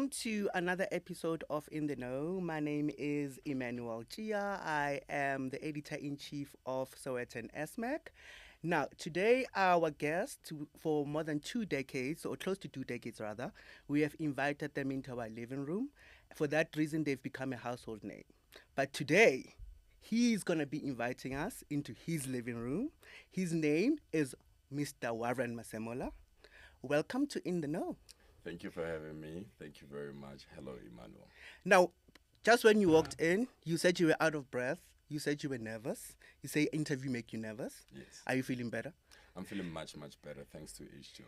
welcome to another episode of In the Know. My name is Emmanuel Tjiya. I am the editor-in-chief of Sowetan SMag. Now, today, our guest, for more than 2 decades, or close to 2 decades rather, we have invited them into our living room. For that reason, they've become a household name. But today, he's going to be inviting us into his living room. His name is Mr. Warren Masemola. Welcome to In the Know. Thank you for having me. Thank you very much. Hello, Emmanuel. Now, just when you walked in, you said you were out of breath. You said you were nervous. You say interview make you nervous. Yes. Are you feeling better? I'm feeling much, much better thanks to H2O.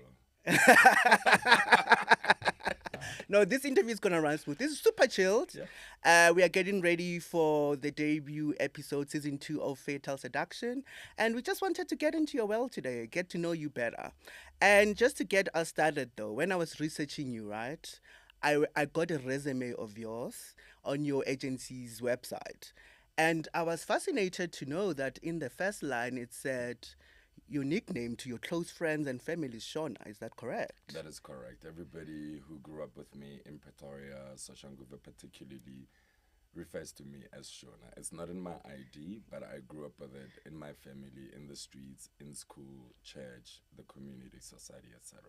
No, this interview is going to run smooth. This is super chilled. Yeah. We are getting ready for the debut episode, season 2 of Fatal Seduction. And we just wanted to get into your world today, get to know you better. And just to get us started, though, when I was researching you, right, I got a resume of yours on your agency's website. And I was fascinated to know that in the first line it said your nickname to your close friends and family is Shona. Is that correct? That is correct. Everybody who grew up with me in Pretoria, Soshanguve particularly, refers to me as Shona. It's not in my ID, but I grew up with it in my family, in the streets, in school, church, the community, society, etc.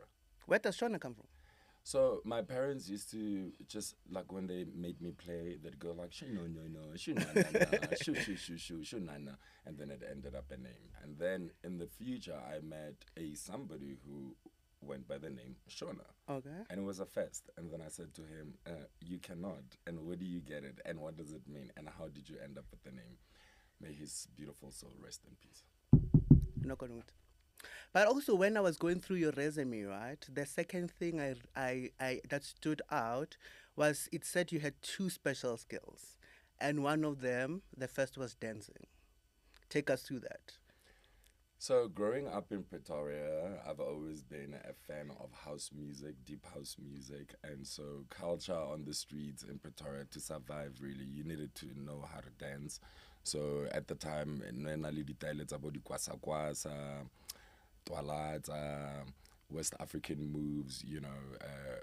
Where does Shona come from? So my parents used to just, like, when they made me play, they'd go like shu no no no shu na na na shu shu shu shu shu na na, and then it ended up a name. And then in the future, I met somebody who went by the name Shona, Okay. and it was a first. And then I said to him, "You cannot. And where do you get it? And what does it mean? And how did you end up with the name?" May his beautiful soul rest in peace. Knock on wood. But also, when I was going through your resume, right, the second thing I that stood out was it said you had 2 special skills, and one of them, the first, was dancing. Take us through that. So growing up in Pretoria, I've always been a fan of house music, deep house music, and so culture on the streets in Pretoria to survive, really, you needed to know how to dance. So at the time, nena le ditaele tsa bo di kwasa kwasa, twalata, West African moves,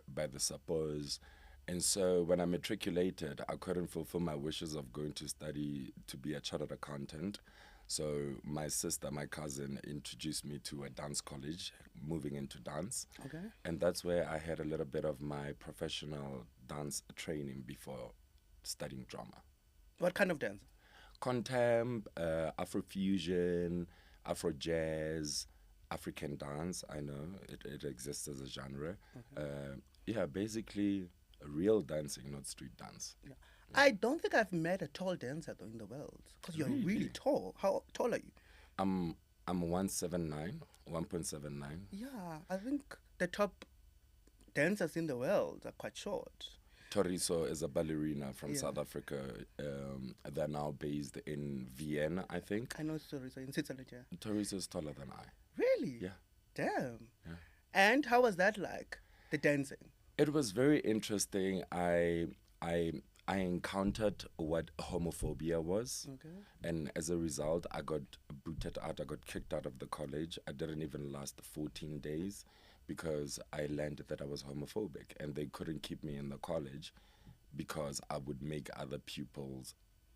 by the suppos. And so when I matriculated, I couldn't fulfill my wishes of going to study to be a chartered accountant. So my sister, my cousin, introduced me to a dance college, moving into dance. Okay. And that's where I had a little bit of my professional dance training before studying drama. What kind of dance? Contemp, Afrofusion, Afro jazz, African dance. I know it exists as a genre. Basically real dancing, not street dance. Yeah. I don't think I've met a tall dancer though in the world because you're really tall. How tall are you? I'm 179, 1.79. Yeah, I think the top dancers in the world are quite short. Toriso is a ballerina from Yeah. South Africa. They're now based in Vienna, I think. I know, sorry, so in Switzerland, yeah. Toriso is taller than I. Really? Yeah. Damn. Yeah. And how was that like, the dancing? It was very interesting. I encountered what homophobia was. Okay. And as a result, I got booted out. I got kicked out of the college. I didn't even last 14 days because I learned that I was homophobic. And they couldn't keep me in the college because I would make other pupils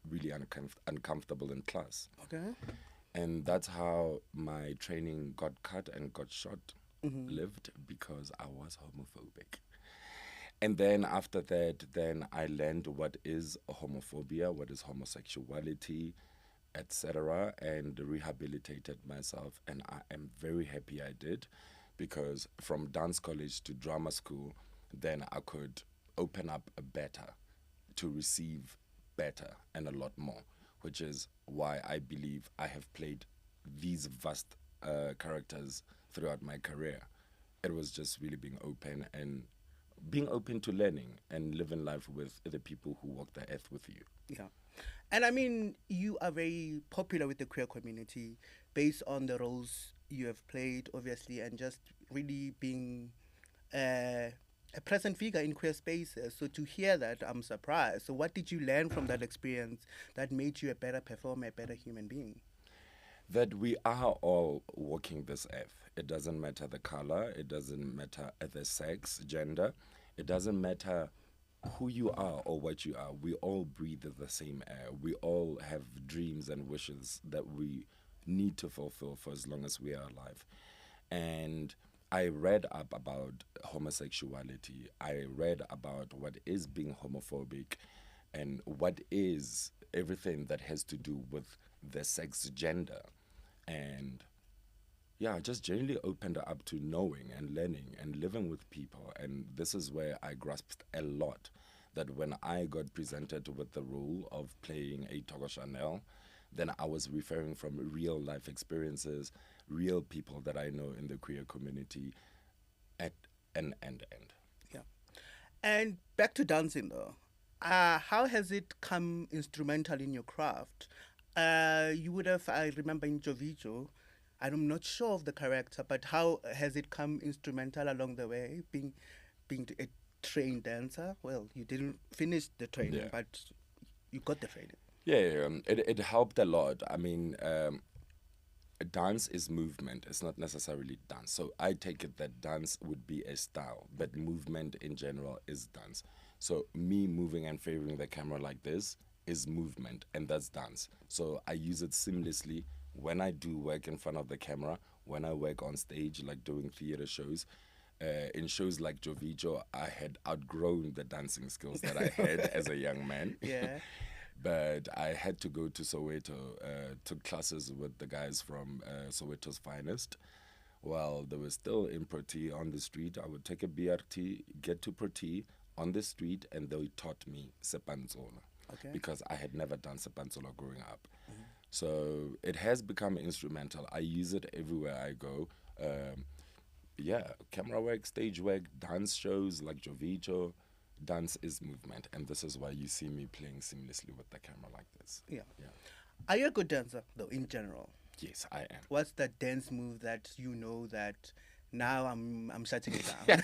really uncomfortable in class. Okay. And that's how my training got cut and got short lived, because I was homophobic. And then after that, then I learned what is homophobia, what is homosexuality, etc., and rehabilitated myself. And I am very happy I did, because from dance college to drama school, then I could open up better to receive better and a lot more, which is why I believe I have played these vast characters throughout my career. It was just really being open to learning and living life with the people who walk the earth with you. Yeah. And I mean, you are very popular with the queer community based on the roles you have played, obviously, and just really being a present figure in queer spaces. So to hear that, I'm surprised. So what did you learn from that experience that made you a better performer, a better human being? That we are all walking this earth. It doesn't matter the color, it doesn't matter the sex, gender, it doesn't matter who you are or what you are, we all breathe the same air. We all have dreams and wishes that we need to fulfill for as long as we are alive. And I read up about homosexuality. I read about what is being homophobic and what is everything that has to do with the sex gender. And yeah, just generally opened up to knowing and learning and living with people. And this is where I grasped a lot that when I got presented with the role of playing a Togo Chanel, then I was referring from real life experiences, real people that I know in the queer community at an end. Yeah. And back to dancing though. How has it come instrumental in your craft? You would have, I remember in Jovijo, I'm not sure of the character, but how has it come instrumental along the way, being a trained dancer? Well, you didn't finish the training, Yeah. but you got the training. Yeah, it helped a lot. I mean, dance is movement. It's not necessarily dance. So I take it that dance would be a style, but movement in general is dance. So me moving and favoring the camera like this is movement, and that's dance. So I use it seamlessly when I do work in front of the camera, when I work on stage, like doing theater shows. In shows like Jovijo, I had outgrown the dancing skills that I had as a young man. Yeah. But I had to go to Soweto, took classes with the guys from Soweto's Finest. While they were still in Proti on the street, I would take a BRT, get to Proti on the street, and they taught me Sepanzola. Okay. Because I had never done Sepanzola growing up. So it has become instrumental. I use it everywhere I go. Yeah, camera work, stage work, dance shows like Jovijo. Dance is movement, and this is why you see me playing seamlessly with the camera like this. Yeah. Yeah. Are you a good dancer though, in general? Yes, I am. What's the dance move that you know that now I'm shutting it down?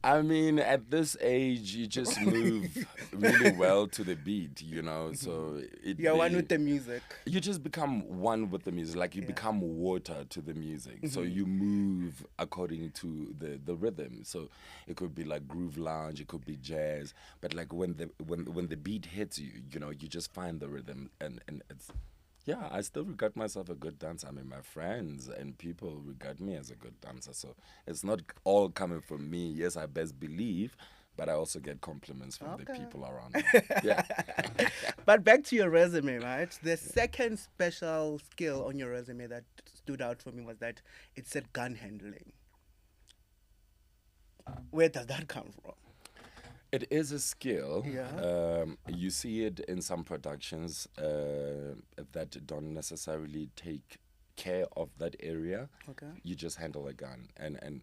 I mean, at this age, you just move really well to the beat, you know. So You're one with the music. You just become one with the music, like you become water to the music. So you move according to the rhythm. So it could be like groove lounge, it could be jazz, but like when the beat hits you, you know, you just find the rhythm, and it's. Yeah, I still regard myself a good dancer. I mean, my friends and people regard me as a good dancer. So it's not all coming from me. Yes, I best believe, but I also get compliments from the people around me. Yeah. But back to your resume, right? The second special skill on your resume that stood out for me was that it said gun handling. Where does that come from? It is a skill. Yeah. You see it in some productions that don't necessarily take care of that area. Okay. You just handle a gun. And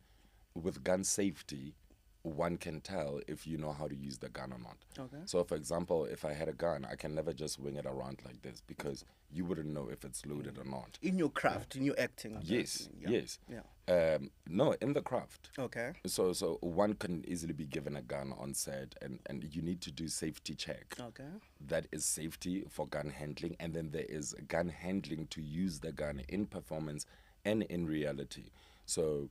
with gun safety, one can tell if you know how to use the gun or not. Okay. So, for example, if I had a gun, I can never just wing it around like this because you wouldn't know if it's loaded or not. In your craft, in your acting. Yes, Yeah. yes. Yeah. No, in the craft. Okay. So one can easily be given a gun on set, and you need to do safety check. Okay. That is safety for gun handling, and then there is gun handling to use the gun in performance and in reality. So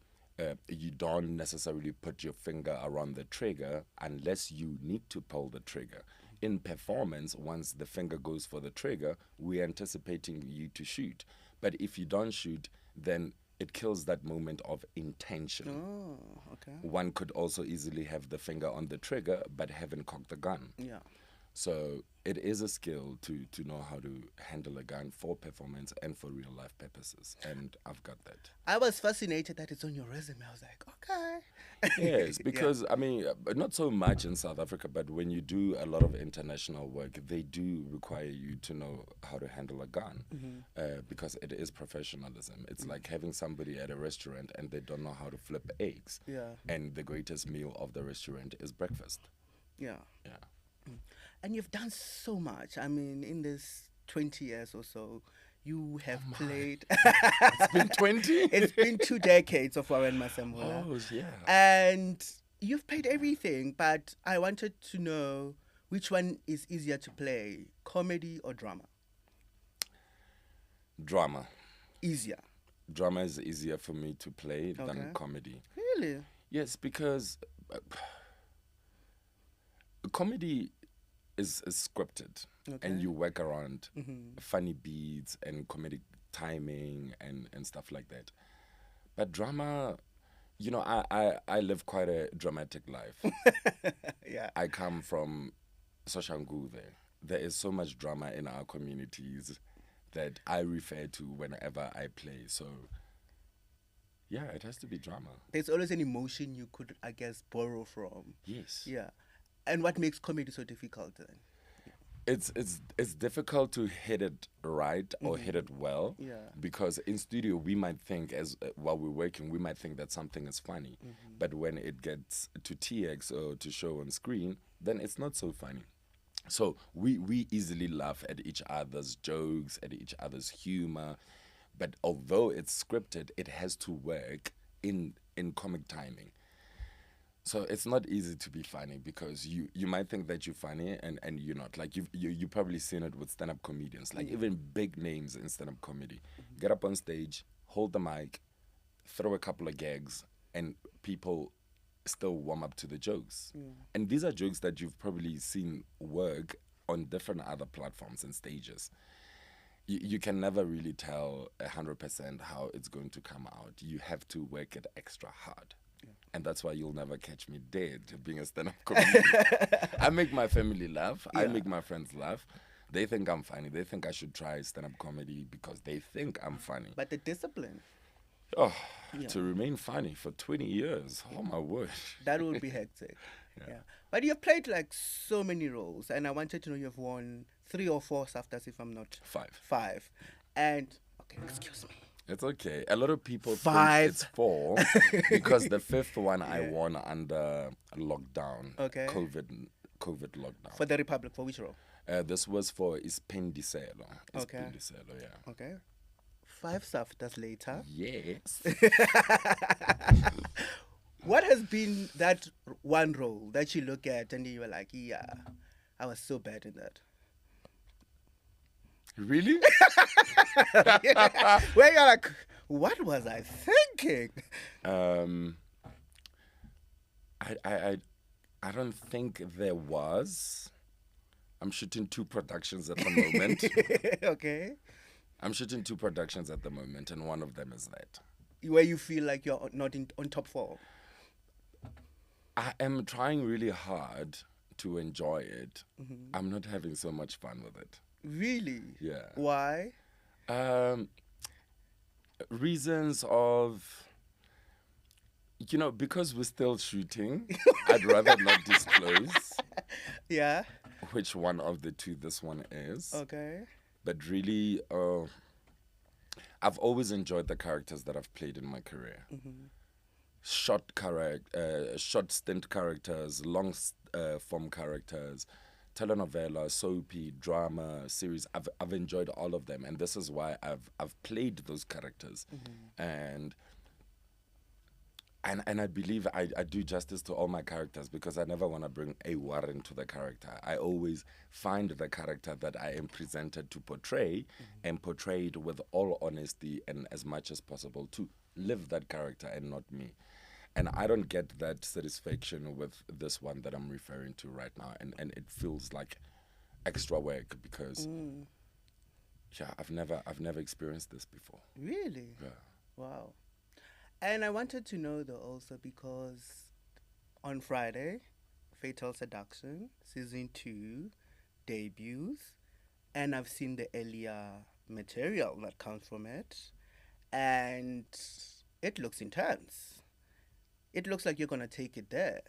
you don't necessarily put your finger around the trigger unless you need to pull the trigger. In performance, once the finger goes for the trigger, we're anticipating you to shoot. But if you don't shoot, then it kills that moment of intention. Oh, okay. One could also easily have the finger on the trigger but haven't cocked the gun. Yeah. So it is a skill to know how to handle a gun for performance and for real life purposes. And I've got that. I was fascinated that it's on your resume. I was like, okay. Yes, because I mean, not so much in South Africa, but when you do a lot of international work, they do require you to know how to handle a gun because it is professionalism. It's like having somebody at a restaurant and they don't know how to flip eggs. Yeah. And the greatest meal of the restaurant is breakfast. Yeah. Yeah. And you've done so much. I mean, in this 20 years or so, you have played. It's been 20? It's been 2 decades of Warren Masemola. Oh, yeah. And you've played everything, but I wanted to know which one is easier to play, comedy or drama? Drama. Easier. Drama is easier for me to play than comedy. Really? Yes, because comedy is scripted, Okay. and you work around funny beats and comedic timing and stuff like that. But drama, I live quite a dramatic life. Yeah. I come from Soshanguve. There is so much drama in our communities that I refer to whenever I play. So, yeah, it has to be drama. There's always an emotion you could, I guess, borrow from. Yes. Yeah. And what makes comedy so difficult then? It's difficult to hit it right or hit it well. Yeah. Because in studio we might think while we're working we might think that something is funny, but when it gets to TX or to show on screen, then it's not so funny. So we easily laugh at each other's jokes, at each other's humor, but although it's scripted, it has to work in comic timing. So it's not easy to be funny because you might think that you're funny and you're not. Like you probably seen it with stand-up comedians, like even big names in stand-up comedy. Get up on stage, hold the mic, throw a couple of gags, and people still warm up to the jokes. And these are jokes that you've probably seen work on different other platforms and stages. You can never really tell 100% how it's going to come out. You have to work it extra hard. And that's why you'll never catch me dead being a stand-up comedian. I make my family laugh. I make my friends laugh. They think I'm funny. They think I should try stand-up comedy because they think I'm funny. But the discipline, Oh, to remain funny for 20 years. Oh, my word. that would be hectic. Yeah. But you've played like so many roles, and I wanted to know you've won 3 or 4 SAFTAs, if I'm not 5. And, okay, excuse me. It's okay. A lot of people 5. think it's 4 because the 5th one I won under lockdown. Okay. COVID lockdown. For the Republic, for which role? This was for Ispendicelo. Okay. Ispendicelo, yeah. Okay. 5 SAFTAs later. Yes. What has been that one role that you look at and you were like, yeah, I was so bad in that? Really? Where you're like, what was I thinking? I don't think there was. I'm shooting 2 productions at the moment. Okay. I'm shooting 2 productions at the moment, and one of them is that. Where you feel like you're not on top form. I am trying really hard to enjoy it. I'm not having so much fun with it. Really? Yeah. Why? Reasons of, because we're still shooting, I'd rather not disclose Yeah. which one of the 2 this one is. Okay. But really, I've always enjoyed the characters that I've played in my career. Short stint characters, long form characters, telenovela, soapy, drama, series. I've enjoyed all of them, and this is why I've played those characters, and I believe I do justice to all my characters because I never want to bring a Warren to the character. I always find the character that I am presented to portray and portray it with all honesty and as much as possible to live that character and not me. And I don't get that satisfaction with this one that I'm referring to right now. And it feels like extra work because, I've never experienced this before. Really? Yeah. Wow. And I wanted to know though also because on Friday, Fatal Seduction Season 2 debuts, and I've seen the earlier material that comes from it, and it looks intense. It looks like you're going to take it there.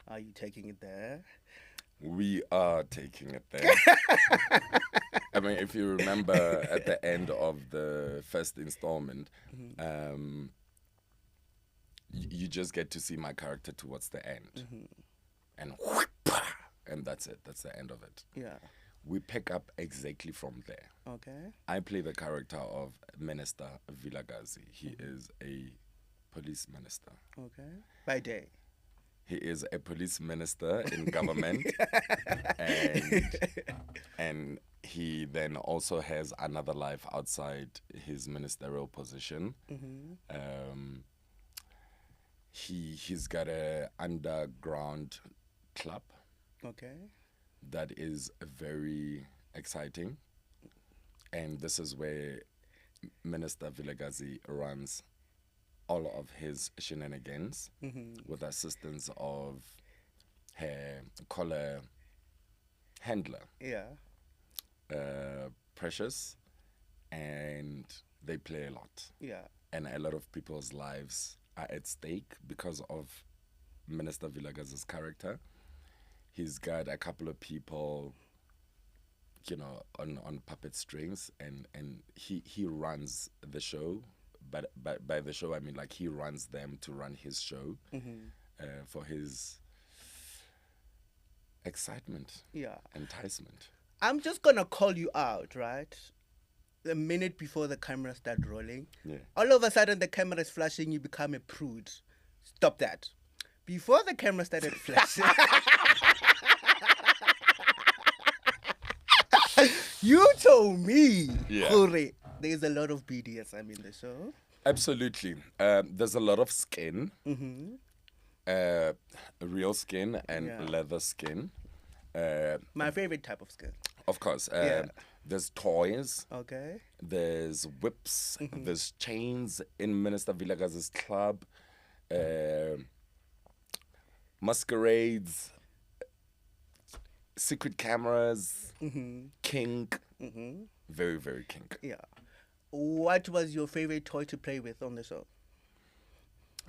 Are you taking it there? We are taking it there. I mean, if you remember at the end of the first installment, you just get to see my character towards the end. And that's it. That's the end of it. Yeah. We pick up exactly from there. Okay. I play the character of Minister Vilagazi. He is a police minister. Okay. By day. He is a police minister in government, and he then also has another life outside his ministerial position. He's got a underground club Okay. that is very exciting, and this is where Minister Vilakazi runs all of his shenanigans with assistance of her collar handler, Yeah. Precious, and they play a lot. Yeah. And a lot of people's lives are at stake because of Minister Vilakazi's character. He's got a couple of people, on puppet strings, and he runs the show. But by the show, I mean like he runs them to run his show for his excitement, Yeah. enticement. I'm just gonna call you out, right? The minute before the camera start rolling, Yeah. all of a sudden the camera is flashing, you become a prude. Stop that. Before the camera started flashing, you told me, Yeah. Kore, there's a lot of BDSM in the show. Absolutely. There's a lot of skin, real skin and Yeah. leather skin. My favorite type of skin. Of course. Yeah. There's toys. Okay. There's whips. There's chains in Minister Vilakazi's club. Masquerades. Secret cameras. Kink. Very, very kink. Yeah. What was your favorite toy to play with on the show?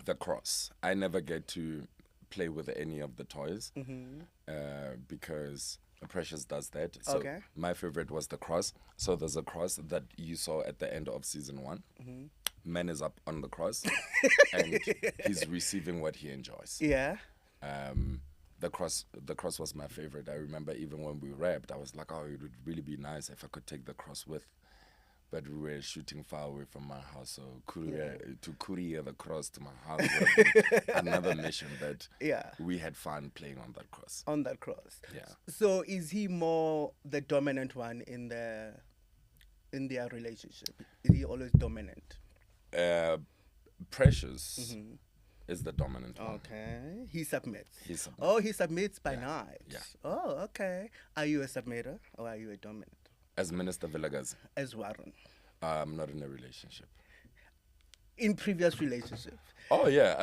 The cross. I never get to play with any of the toys because Precious does that. So Okay. my favorite was the cross. So there's a cross that you saw at the end of season 1. Man is up on the cross and he's receiving what he enjoys. Yeah. The cross was my favorite. I remember even when we rapped, I was like, oh, it would really be nice if I could take the cross with. But we were shooting far away from my house, so to courier the cross to my house was another mission. But Yeah. we had fun playing on that cross. On that cross. Yeah. So is he more the dominant one in their relationship? Is he always dominant? Precious is the dominant one. Okay. He submits. He submits. Oh, he submits by night. Yeah. Oh, okay. Are you a submitter or are you a dominant? As Minister Vilakazi, As Warren. I'm not in a relationship. In previous relationships. Oh yeah.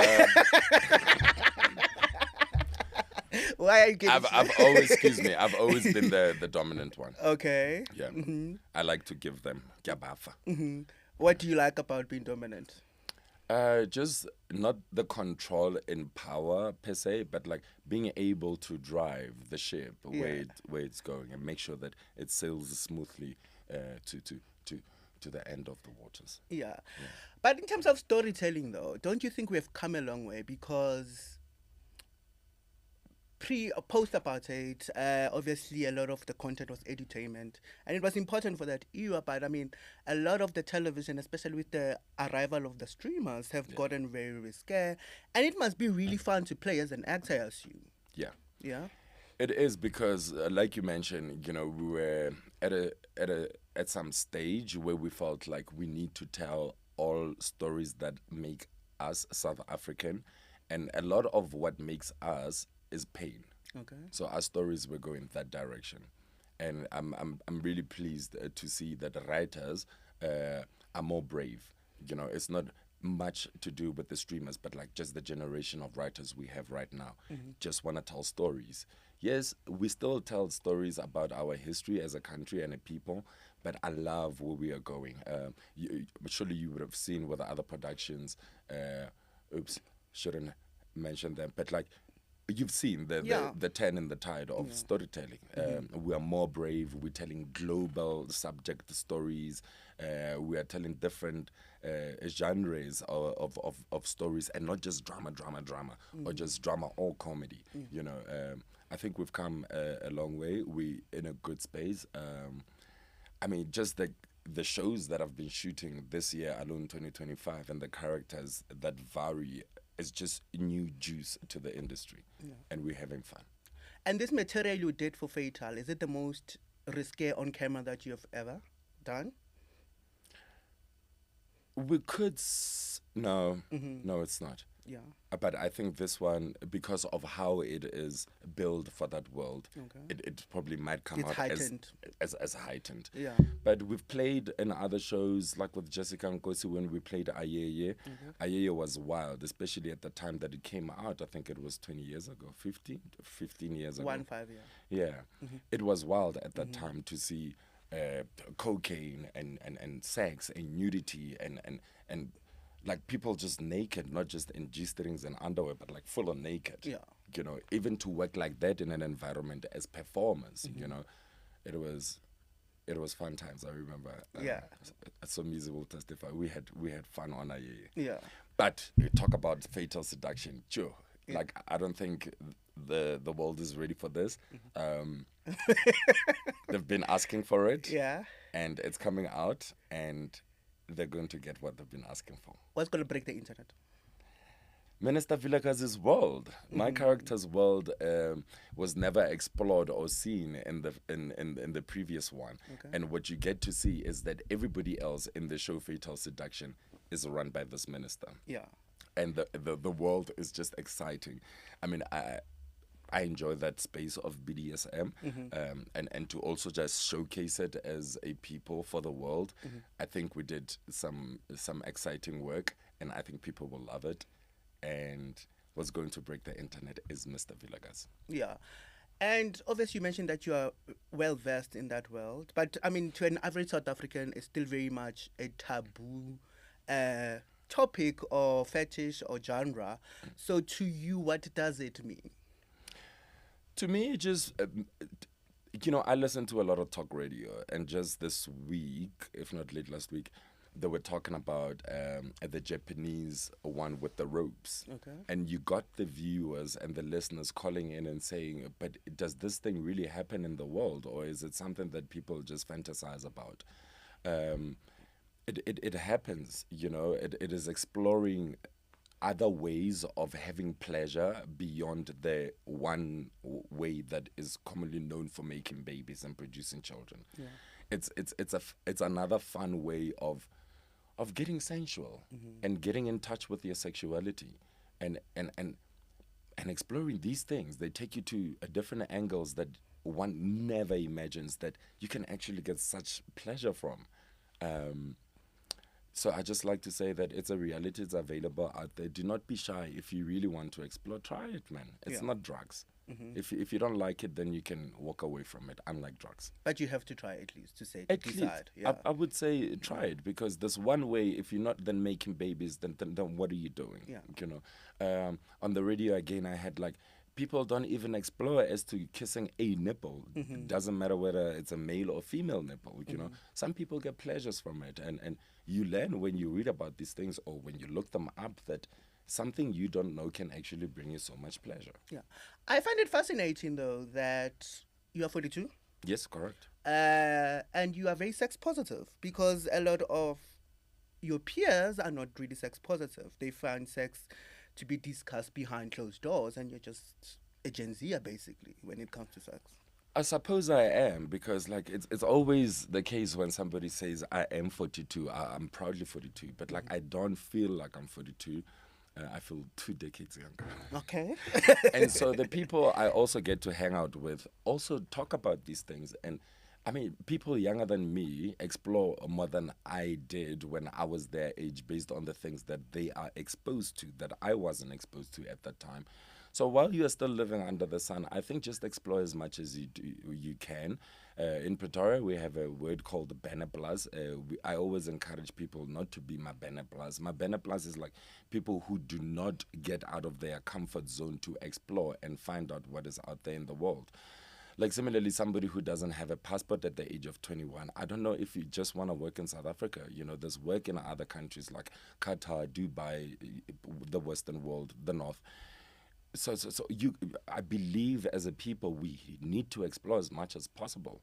Why are you getting I've always, excuse me, I've always been the dominant one. Okay. Yeah. I like to give them gyabafa. What do you like about being dominant? Just not the control in power per se, but like being able to drive the ship where it's going and make sure that it sails smoothly to the end of the waters. Yeah. But in terms of storytelling, though, don't you think we have come a long way? Because post-apartheid, obviously a lot of the content was edutainment, and it was important for that era. But I mean, a lot of the television, especially with the arrival of the streamers, have gotten very risque, and it must be really fun to play as an actor, I assume. Yeah. Yeah. It is because, like you mentioned, we were at some stage where we felt like we need to tell all stories that make us South African, and a lot of what makes us is pain. Okay. So our stories were going that direction, and I'm really pleased to see that the writers are more brave. It's not much to do with the streamers, but like just the generation of writers we have right now just want to tell stories. Yes, we still tell stories about our history as a country and a people, but I love where we are going. Surely you would have seen with the other productions. Shouldn't mention them, but like you've seen the turn in the tide of storytelling. We are more brave. We're telling global subject stories. We are telling different genres of stories, and not just drama, or just drama or comedy. I think we've come a long way. We in a good space. I mean, just the shows that I've been shooting this year alone, 2025, and the characters that vary is just new juice to the industry, and we're having fun. And this material you did for Fatal, is it the most risque on camera that you have ever done? We could no, it's not. Yeah. But I think this one, because of how it is built for that world, Okay. it probably might come It's out heightened. as heightened. Yeah. But we've played in other shows, like with Jessica Nkosi when we played Ayeye. Ayeye was wild, especially at the time that it came out. I think it was 20 years ago, 15 years ago. 1-5, yeah. Yeah. It was wild at that time to see cocaine and sex and nudity and like people just naked, not just in G-strings and underwear, but like full on naked. Yeah. You know, even to work like that in an environment as performers, you know, it was fun times. I remember. Yeah. Somizi will testify. We had fun on a year. Yeah. But you talk about Fatal Seduction, sure. Like I don't think the world is ready for this. They've been asking for it. Yeah. And it's coming out, and they're going to get what they've been asking for. What's going to break the internet? Minister Vilakazi's world, my character's world, was never explored or seen in the previous one. Okay. And what you get to see is that everybody else in the show Fatal Seduction is run by this minister. Yeah. And the world is just exciting. I mean, I enjoy that space of BDSM, and to also just showcase it as a people for the world. I think we did some exciting work, and I think people will love it. And what's going to break the internet is Mr. Vilakazi. Yeah. And obviously you mentioned that you are well versed in that world, but I mean, to an average South African, it's still very much a taboo topic or fetish or genre. So to you, what does it mean? To me, it just, I listen to a lot of talk radio, and just this week, if not late last week, they were talking about the Japanese one with the ropes. Okay. And you got the viewers and the listeners calling in and saying, but does this thing really happen in the world, or is it something that people just fantasize about? It happens, it is exploring other ways of having pleasure beyond the one way that is commonly known for making babies and producing children. Yeah. It's another fun way of getting sensual and getting in touch with your sexuality and exploring these things. They take you to different angles that one never imagines that you can actually get such pleasure from. So I just like to say that it's a reality. It's available out there. Do not be shy. If you really want to explore, try it, man. It's not drugs. If you don't like it, then you can walk away from it, unlike drugs. But you have to try at least to say, At decide. least, I would say try it, because there's one way. If you're not then making babies, then what are you doing? Yeah. On the radio again, I had like, people don't even explore as to kissing a nipple. Doesn't matter whether it's a male or female nipple. Some people get pleasures from it, and you learn when you read about these things or when you look them up that something you don't know can actually bring you so much pleasure. Yeah. I find it fascinating, though, that you are 42. Yes, correct. And you are very sex positive, because a lot of your peers are not really sex positive. They find sex to be discussed behind closed doors, and you're just a Gen Zer, basically, when it comes to sex. I suppose I am, because like it's always the case when somebody says I am 42. I'm proudly 42, but like I don't feel like I'm 42. I feel 2 decades younger. Okay. And so the people I also get to hang out with also talk about these things. And I mean, people younger than me explore more than I did when I was their age, based on the things that they are exposed to that I wasn't exposed to at that time. So while you are still living under the sun, I think just explore as much as you can. In Pretoria, we have a word called Beneplas. I always encourage people not to be my Beneplas. My Beneplas is like people who do not get out of their comfort zone to explore and find out what is out there in the world. Like similarly, somebody who doesn't have a passport at the age of 21, I don't know if you just want to work in South Africa. There's work in other countries like Qatar, Dubai, the Western world, the North. So I believe as a people, we need to explore as much as possible.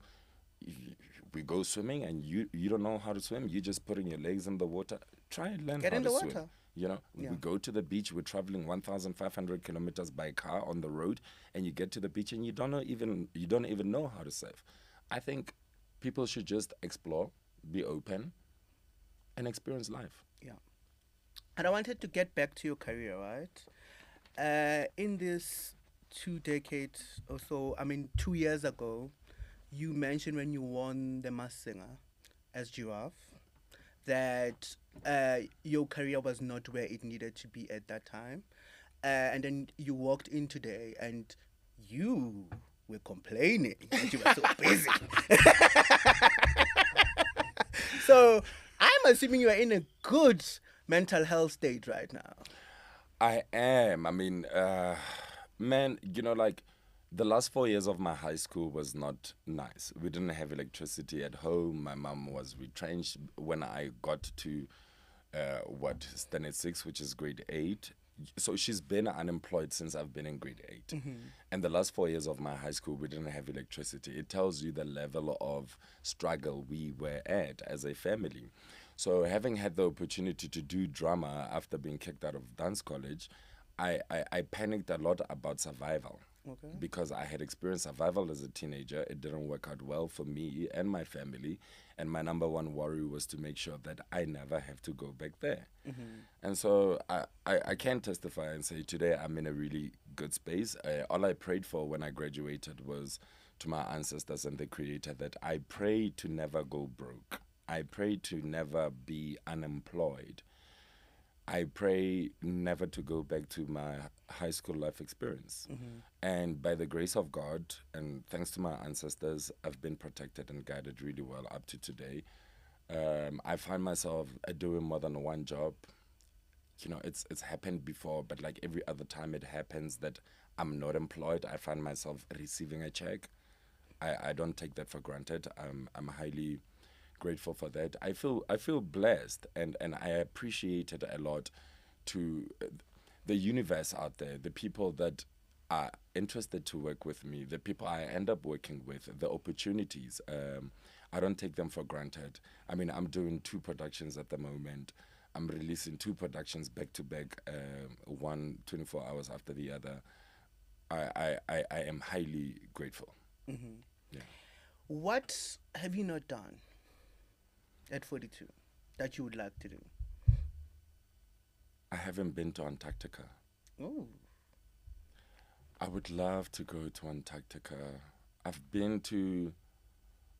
We go swimming and you don't know how to swim, you just putting your legs in the water. Try and learn Get how in to the swim. water. Yeah. Yeah. We go to the beach, we're traveling 1,500 kilometers by car on the road, and you get to the beach and you don't even know how to surf. I think people should just explore, be open, and experience life. Yeah. And I wanted to get back to your career, right? In this 2 decades or so, I mean, 2 years ago, you mentioned when you won the Masked Singer as Giraffe that your career was not where it needed to be at that time. And then you walked in today and you were complaining that you were so busy. So I'm assuming you are in a good mental health state right now. I am. I mean, man, like the last 4 years of my high school was not nice. We didn't have electricity at home. My mom was retrenched when I got to standard six, which is grade eight. So she's been unemployed since I've been in grade 8. And the last 4 years of my high school, we didn't have electricity. It tells you the level of struggle we were at as a family. So having had the opportunity to do drama after being kicked out of dance college, I panicked a lot about survival. Okay. Because I had experienced survival as a teenager. It didn't work out well for me and my family. And my number one worry was to make sure that I never have to go back there. And so I can testify and say today I'm in a really good space. All I prayed for when I graduated was to my ancestors and the Creator that I pray to never go broke. I pray to never be unemployed. I pray never to go back to my high school life experience. And by the grace of God, and thanks to my ancestors, I've been protected and guided really well up to today. I find myself doing more than one job. It's happened before, but like every other time it happens that I'm not employed, I find myself receiving a check. I don't take that for granted. I'm highly grateful for that. I feel blessed, and I appreciate it a lot to the universe out there, the people that are interested to work with me, the people I end up working with, the opportunities. I don't take them for granted. I mean, I'm doing 2 productions at the moment. I'm releasing 2 productions back to back, one 24 hours after the other. I am highly grateful. Yeah. What have you not done at 42 that you would like to do? I haven't been to Antarctica. Oh, I would love to go to Antarctica. I've been to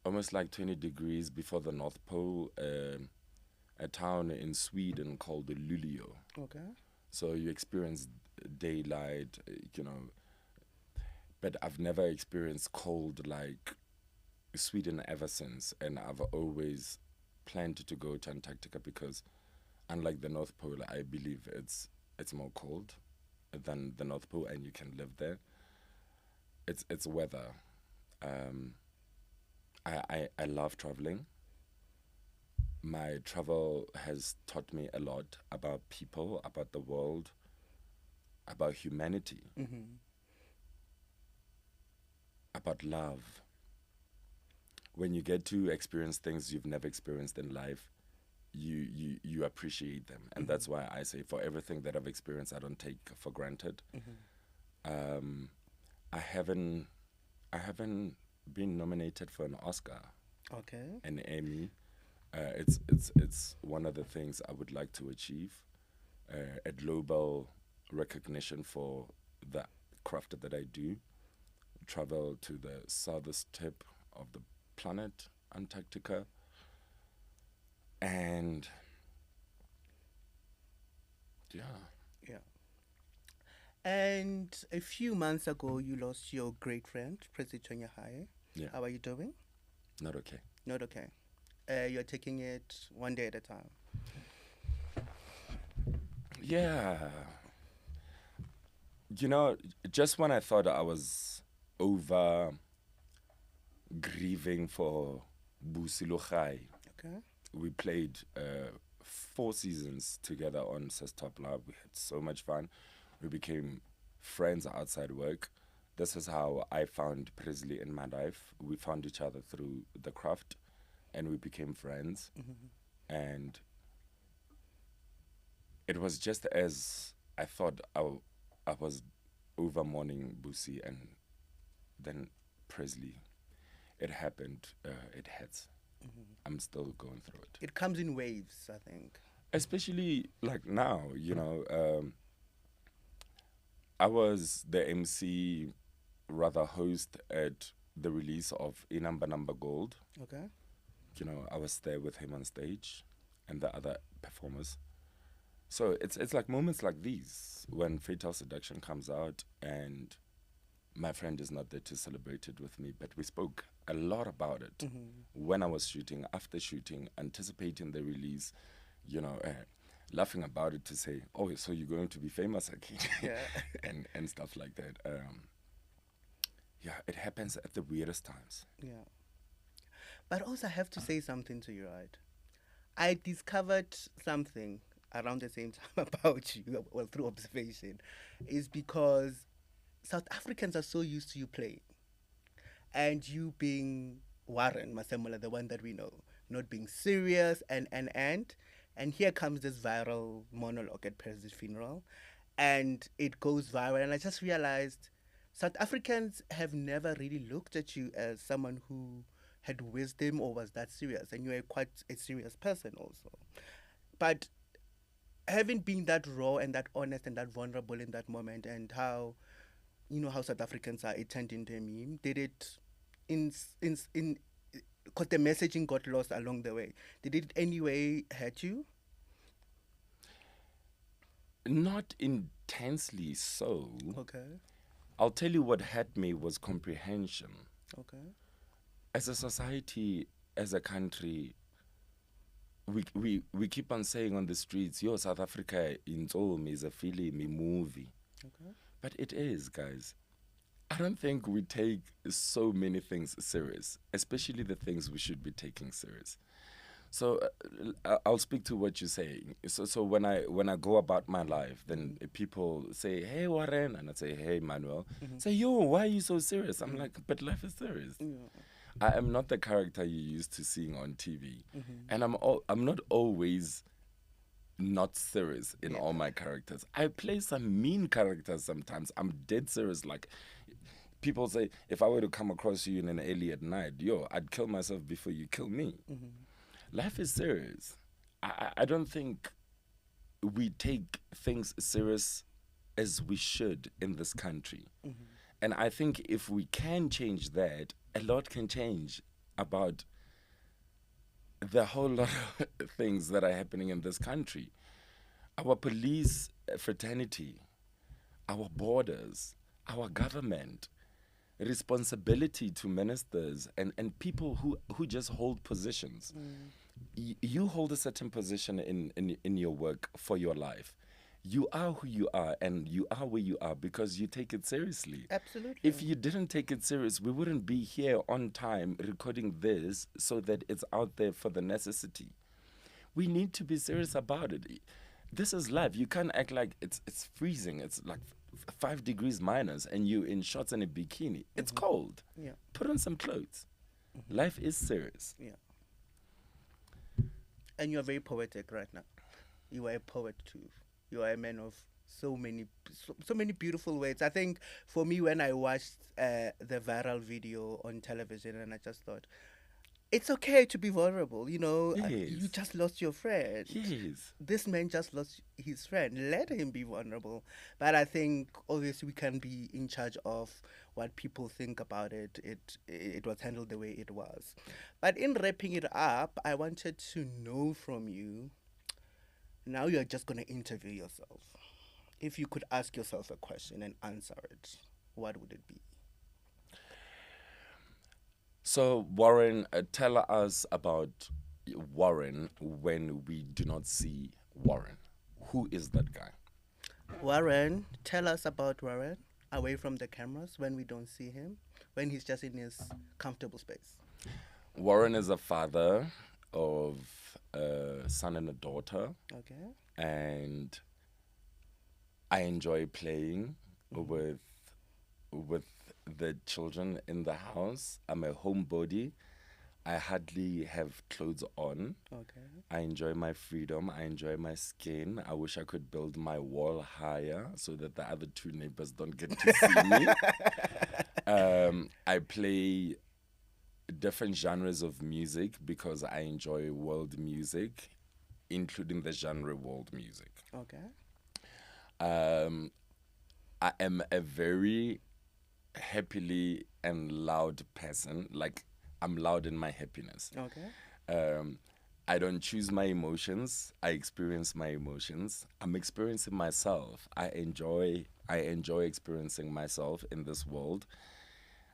almost like 20 degrees before the North Pole, a town in Sweden called Luleå. okay. So you experience daylight, but I've never experienced cold like Sweden ever since. And I've always planned to go to Antarctica because unlike the North Pole, I believe it's more cold than the North Pole, and you can live there. It's weather. I love traveling. My travel has taught me a lot about people, about the world, about humanity, about love. When you get to experience things you've never experienced in life, you appreciate them. And that's why I say for everything that I've experienced, I don't take for granted. I haven't been nominated for an Oscar, Okay. an Emmy. It's one of the things I would like to achieve, a global recognition for the craft that I do. Travel to the southern tip of the planet, Antarctica, and yeah. Yeah. And a few months ago, you lost your great friend, Presley Chweneyagae. Yeah. How are you doing? Not okay. Not okay. You're taking it one day at a time. Yeah. Just when I thought I was over grieving for Busilochai, Okay. we played 4 seasons together on Sis Top Lab. We had so much fun. We became friends outside work. This is how I found Presley in my life. We found each other through the craft, and we became friends. And it was just as I thought I was over mourning Busi, and then Presley. It happened. It hits. I'm still going through it. It comes in waves, I think. especially like now, I was the MC, rather host at the release of Number Gold. Okay. I was there with him on stage and the other performers. So it's like moments like these when Fatal Seduction comes out and my friend is not there to celebrate it with me, but we spoke a lot about it when I was shooting, after shooting, anticipating the release, laughing about it to say, oh, so you're going to be famous again, Yeah. and stuff like that. Yeah, it happens at the weirdest times. Yeah. But also, I have to say something to you, right? I discovered something around the same time about you, well, through observation, is because South Africans are so used to you playing, and you being Warren Masemola, the one that we know, not being serious, and here comes this viral monologue at Presley's funeral, and it goes viral, and I just realized South Africans have never really looked at you as someone who had wisdom or was that serious, and you are quite a serious person also. But having been that raw and that honest and that vulnerable in that moment, and how how South Africans are, it turned into a meme. Did it in because the messaging got lost along the way? Did it anyway hurt you? Not intensely so. Okay. I'll tell you what hurt me was comprehension. Okay. As a society, as a country, we keep on saying on the streets, yo, South Africa in Zolm is a film, a movie. Okay. But it is, guys. I don't think we take so many things serious, especially the things we should be taking serious. So I'll speak to what you're saying. So when I go about my life, then people say, "Hey Warren," and I say, "Hey Manuel." Say, "Yo, why are you so serious?" I'm like, "But life is serious." Yeah. I am not the character you're used to seeing on TV, and I'm not always not serious in all my characters. I play some mean characters sometimes. I'm dead serious. Like people say, if I were to come across you in an alley at night, yo, I'd kill myself before you kill me. Life is serious. I don't think we take things serious as we should in this country. And I think if we can change that, a lot can change about the whole lot of things that are happening in this country. Our police fraternity, our borders, our government, responsibility to ministers and people who just hold positions. You hold a certain position in your work for your life. You are who you are, and you are where you are because you take it seriously. Absolutely. If you didn't take it serious, we wouldn't be here on time recording this so that it's out there for the necessity. We need to be serious about it. This is life. You can't act like it's freezing. It's like 5 degrees minus, and you in shorts and a bikini. It's cold. Yeah. Put on some clothes. Life is serious. Yeah. And you're very poetic right now. You are a poet too. You are a man of so many beautiful words. I think for me, when I watched the viral video on television, and I just thought, it's okay to be vulnerable. You Yes. just lost your friend. Yes. This man just lost his friend. Let him be vulnerable. But I think obviously we can be in charge of what people think about it. It was handled the way it was. But in wrapping it up, I wanted to know from you. Now you're just going to interview yourself. If you could ask yourself a question and answer it, what would it be? So, Warren, tell us about Warren when we do not see Warren. Who is that guy? Warren, tell us about Warren away from the cameras when we don't see him, when he's just in his comfortable space. Warren is a father of a son and a daughter, Okay. and I enjoy playing with the children in the house. I'm a homebody. I hardly have clothes on. Okay. I enjoy my freedom. I enjoy my skin. I wish I could build my wall higher so that the other two neighbors don't get to see me. I play different genres of music because I enjoy world music. including the genre world music. Okay. I am a very happily and loud person. Like, I'm loud in my happiness. Okay. I don't choose my emotions. I experience my emotions. I'm experiencing myself. I enjoy experiencing myself in this world.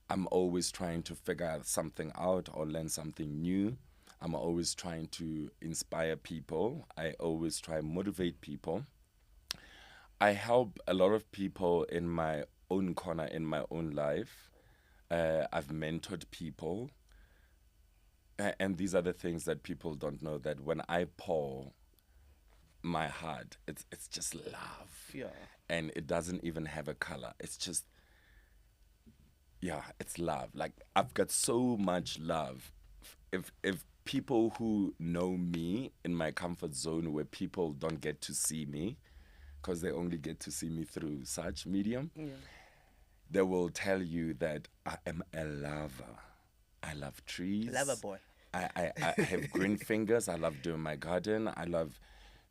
I'm always trying to figure something out or learn something new. I'm always trying to inspire people. I always try and motivate people. I help a lot of people in my own corner, in my own life. I've mentored people. And these are the things that people don't know, that when I pour my heart, it's just love. Yeah. And it doesn't even have a color. It's just, yeah, it's love. Like, I've got so much love. If people who know me in my comfort zone, where people don't get to see me because they only get to see me through such medium, they will tell you that I am a lover. I love trees. Lover boy. I have green fingers. I love doing my garden. I love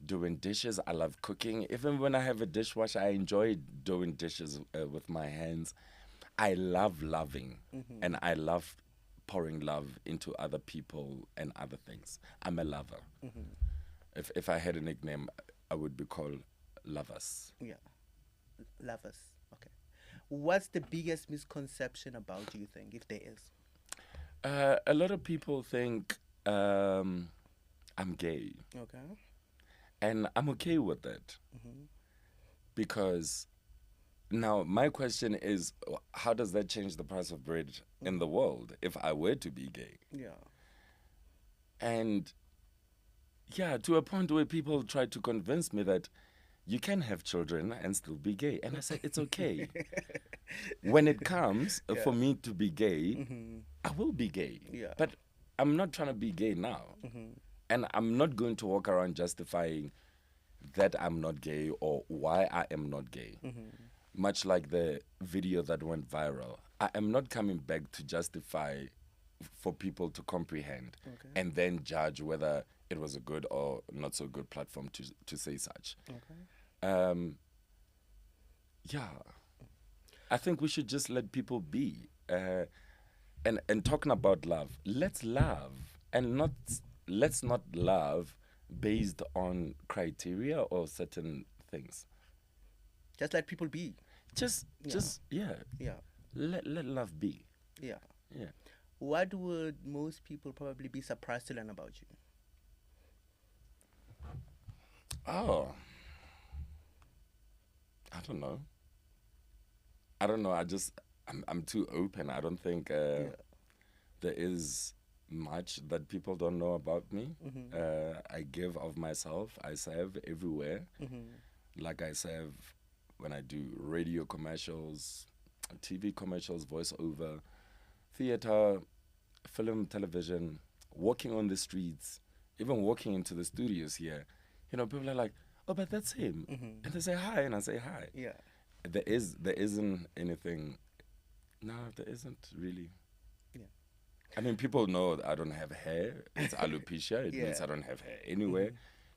doing dishes. I love cooking. Even when I have a dishwasher, I enjoy doing dishes with my hands. I love loving, and I love pouring love into other people and other things. I'm a lover. If I had a nickname, I would be called Lovers. Yeah. Lovers. Okay. What's the biggest misconception about you think, if there is? A lot of people think I'm gay, Okay. and I'm okay with that, because now my question is, how does that change the price of bread in the world if I were to be gay? Yeah. And yeah, to a point where people try to convince me that you can have children and still be gay. And I say, it's okay. When it comes for me to be gay, I will be gay. Yeah. But I'm not trying to be gay now. And I'm not going to walk around justifying that I'm not gay or why I am not gay. Much like the video that went viral. I am not coming back to justify for people to comprehend and then judge whether it was a good or not so good platform to say such. Yeah, I think we should just let people be. And talking about love, let's love, and let's not love based on criteria or certain things. Just let people be. Just Yeah. Let love be. Yeah. Yeah. What would most people probably be surprised to learn about you? Oh, I don't know. I'm too open. I don't think there is much that people don't know about me. I give of myself. I serve everywhere. Like I serve when I do radio commercials, TV commercials, voiceover, theater, film, television, walking on the streets, even walking into the studios here. You know, people are like, oh, but that's him. And they say hi, and I say hi. Yeah. There isn't anything. No, there isn't really. Yeah. I mean, people know that I don't have hair. It's alopecia. It means I don't have hair anywhere.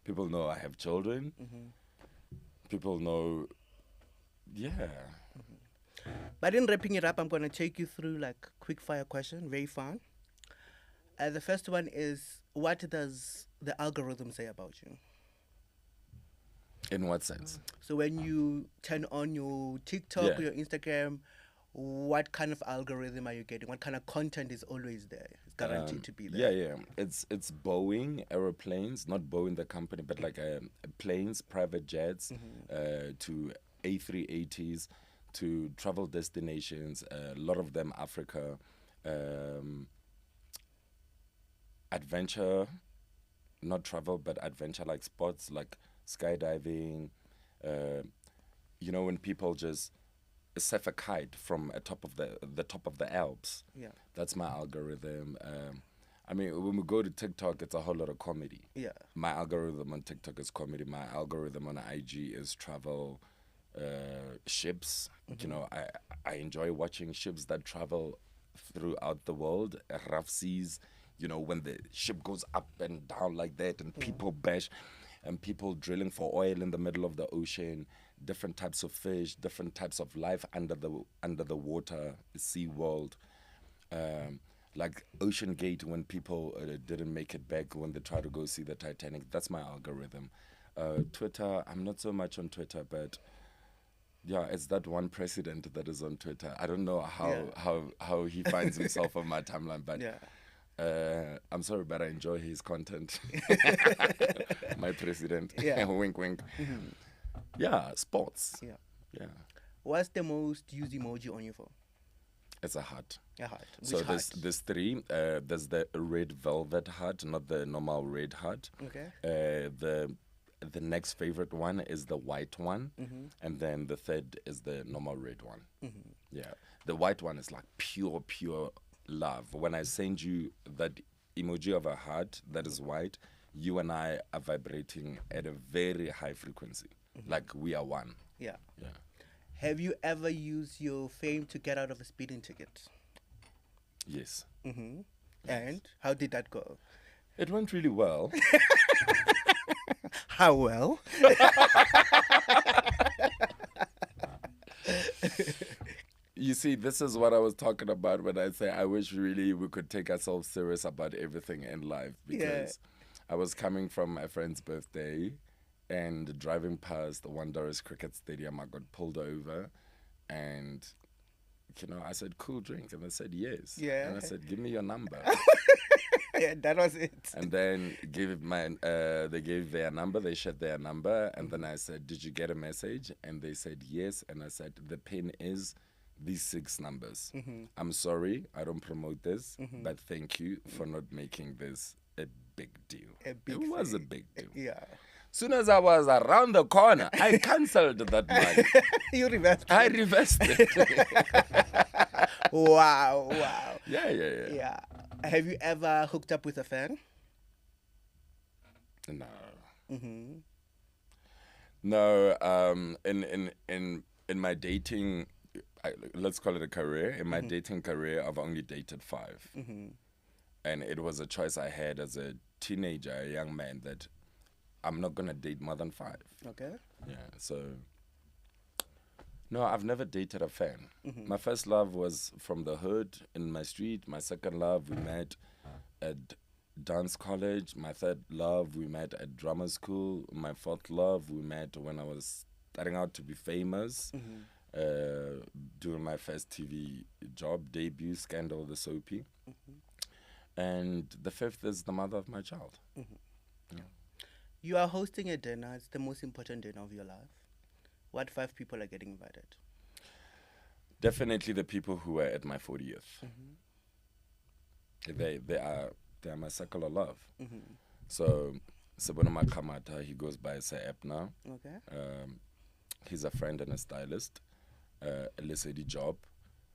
People know I have children. People know, But in wrapping it up, I'm going to take you through like quick fire question, very fun. The first one is, what does the algorithm say about you? In what sense? So when you turn on your TikTok or your Instagram, what kind of algorithm are you getting? What kind of content is always there? It's guaranteed to be there. Yeah. It's Boeing aeroplanes, not Boeing the company, but like planes, private jets, to A380s, to travel destinations. A lot of them Africa, adventure, not travel, but adventure, like sports like skydiving. You know, when people just surf a kite from the top of the Alps. Yeah. That's my algorithm. I mean, when we go to TikTok, it's a whole lot of comedy. Yeah. My algorithm on TikTok is comedy. My algorithm on IG is travel, ships. You know, I enjoy watching ships that travel throughout the world, rough seas, you know, when the ship goes up and down like that, and people bash, and people drilling for oil in the middle of the ocean, different types of fish, different types of life under the water, sea world. Like Ocean Gate, when people didn't make it back when they tried to go see the Titanic. That's my algorithm. Twitter, I'm not so much on Twitter, but yeah, it's that one president that is on Twitter. I don't know how he finds himself on my timeline, but I'm sorry, but I enjoy his content. My president. Wink, wink. Yeah, sports. Yeah. What's the most used emoji on your phone? It's a heart. A heart. So Which heart? there's three. There's the red velvet heart, not the normal red heart. Okay. The next favorite one is the white one, and then the third is the normal red one. Yeah, the white one is like pure love. When I send you that emoji of a heart that is white, you and I are vibrating at a very high frequency, like we are one. Yeah. Yeah. Have you ever used your fame to get out of a speeding ticket? Yes. And how did that go? It went really well. How well? You see, this is what I was talking about when I say I wish really we could take ourselves serious about everything in life, because I was coming from my friend's birthday and driving past the Wanderers Cricket Stadium. I got pulled over and, you know, I said, cool drink. And they said, yes. Yeah. And I said, give me your number. Yeah, that was it. And then they gave their number, they shared their number, and then I said, did you get a message? And they said, yes. And I said, the pin is these 6 numbers. I'm sorry, I don't promote this, but thank you for not making this a big deal. It was a big deal. Yeah. Soon as I was around the corner, I cancelled that money. You reversed it. I reversed it. Wow. Yeah. Have you ever hooked up with a fan? No. No. In my dating, let's call it a career. In my dating career, I've only dated 5, and it was a choice I had as a teenager, a young man, that I'm not gonna date more than 5. Okay. Yeah. So. No, I've never dated a fan. My first love was from the hood in my street. My second love, we met at dance college. My third love, we met at drama school. My fourth love, we met when I was starting out to be famous, doing my first TV job, debut, Scandal, the soapy. And the fifth is the mother of my child. Yeah. You are hosting a dinner. It's the most important dinner of your life. What 5 people are getting invited? Definitely the people who were at my 40th. They are my circle of love. So Sabona Makamata, he goes by Sir Epna. Okay. He's a friend and a stylist. Lesedi Job,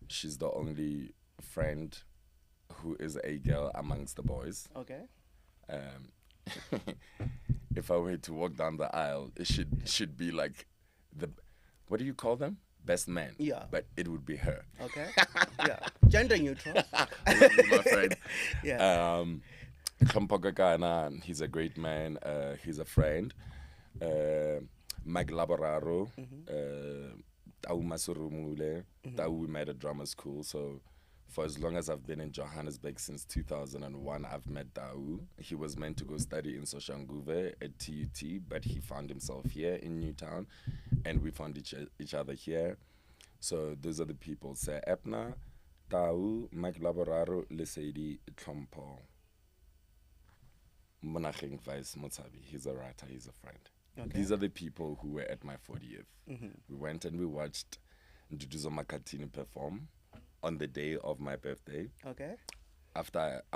she's the only friend who is a girl amongst the boys. Okay. If I were to walk down the aisle, it should be like what do you call them? Best man. Yeah. But it would be her. Okay. Yeah. Gender neutral. My friend. Yeah. Klompogakana, he's a great man. He's a friend. Mike Laboraro, Tau Masurumule, Tau, we met at drama school. So for as long as I've been in Johannesburg, since 2001, I've met Tau. He was meant to go study in Soshanguve at TUT, but he found himself here in Newtown, and we found each other here. So those are the people. Sir Epna, Tau, Mike Laboraro, Lesedi, Klompo. Monaching Vice Motsabi, he's a writer, he's a friend. Okay. These are the people who were at my 40th. We went and we watched Nduduzo Makatini perform on the day of my birthday. Okay.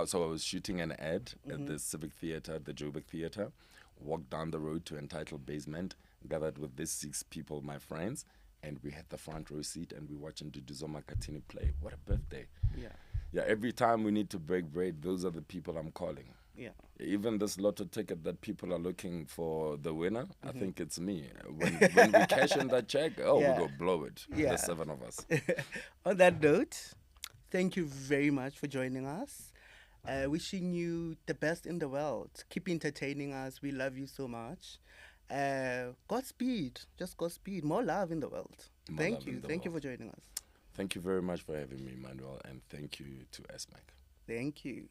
So I was shooting an ad at the Civic Theatre, the Joburg Theatre, walked down the road to Entitled Basement, gathered with these 6 people, my friends, and we had the front row seat and we watched Nduduzo Makatini play. What a birthday. Yeah, every time we need to break bread, those are the people I'm calling. Yeah. Even this lotto ticket that people are looking for the winner, I think it's me. When we cash in that check, we go blow it. Yeah. There's 7 of us. On that note, thank you very much for joining us. Wishing you the best in the world. Keep entertaining us. We love you so much. Godspeed. Just Godspeed. More love in the world. More Thank love you. in the Thank you world. for joining us. Thank you very much for having me, Emmanuel, and thank you to SMag. Thank you.